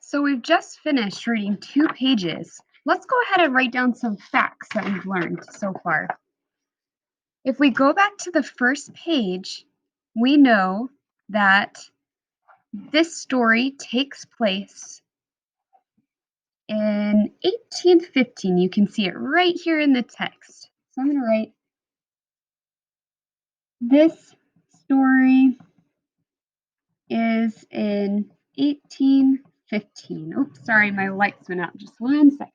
So we've just finished reading 2 pages. Let's go ahead and write down some facts that we've learned so far. If we go back to the first page, we know that this story takes place in 1815. You can see it right here in the text. So I'm going to write this story is in 1815. Oops, sorry, my lights went out. Just 1 second.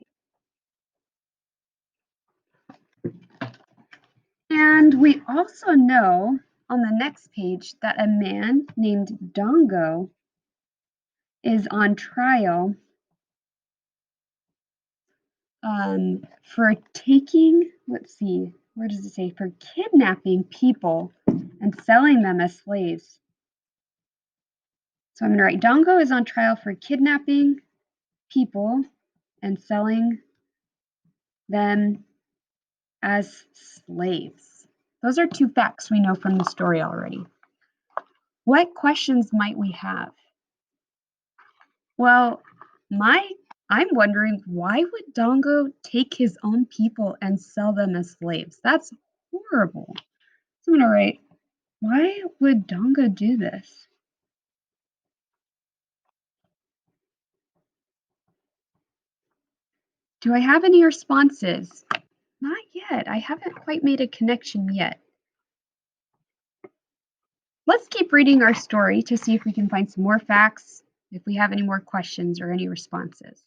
And we also know on the next page that a man named Dongo is on trial for taking, let's see, where does it say? For kidnapping people and selling them as slaves. So I'm going to write Dongo is on trial for kidnapping people and selling them as slaves. Those are 2 facts we know from the story already. What questions might we have? Well, I'm wondering, why would Dongo take his own people and sell them as slaves? That's horrible. So I'm gonna write, why would Dongo do this? Do I have any responses? Not yet. I haven't quite made a connection yet. Let's keep reading our story to see if we can find some more facts, if we have any more questions or any responses.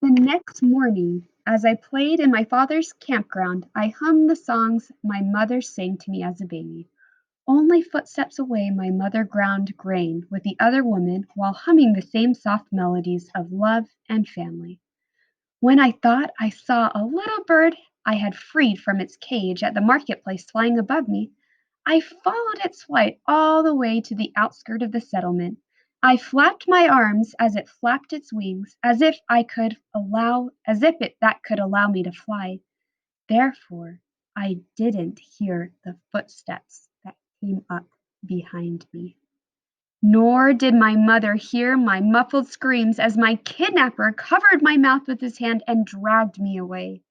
The next morning, as I played in my father's campground, I hummed the songs my mother sang to me as a baby. Only footsteps away, my mother ground grain with the other woman while humming the same soft melodies of love and family. When I thought I saw a little bird I had freed from its cage at the marketplace flying above me, I followed its flight all the way to the outskirt of the settlement. I flapped my arms as it flapped its wings, as if that could allow me to fly. Therefore, I didn't hear the footsteps that came up behind me. Nor did my mother hear my muffled screams as my kidnapper covered my mouth with his hand and dragged me away.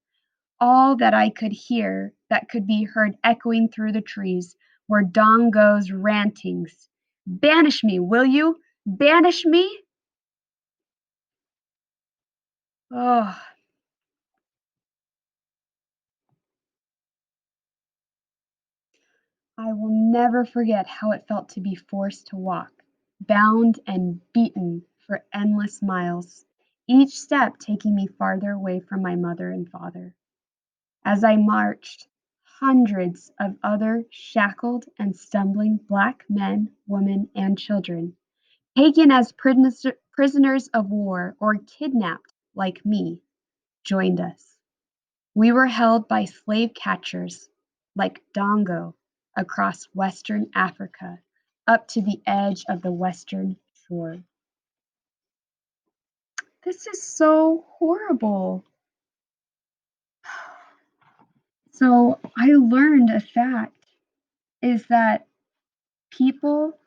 All that I could hear, that could be heard echoing through the trees, were Dongo's rantings. Banish me, will you? Banish me? Oh, I will never forget how it felt to be forced to walk, bound and beaten for endless miles, each step taking me farther away from my mother and father. As I marched, hundreds of other shackled and stumbling black men, women, and children, taken as prisoners of war or kidnapped like me, joined us. We were held by slave catchers like Dongo across Western Africa up to the edge of the Western shore. This is so horrible. So I learned a fact is that people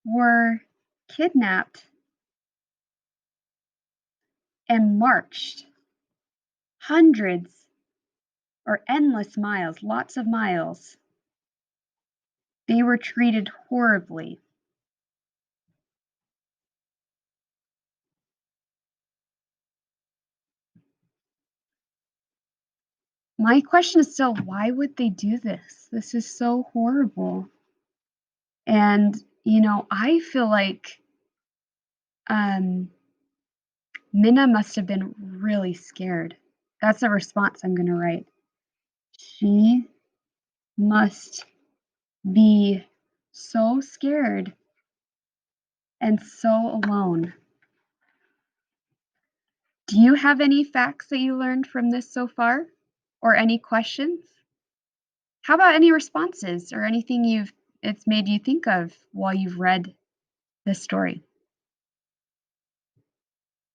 were kidnapped and marched hundreds or endless miles, lots of miles. They were treated horribly. My question is still, why would they do this? This is so horrible. And, I feel like Minna must have been really scared. That's a response I'm going to write. She must be so scared and so alone. Do you have any facts that you learned from this so far? Or any questions? How about any responses or anything it's made you think of while you've read this story?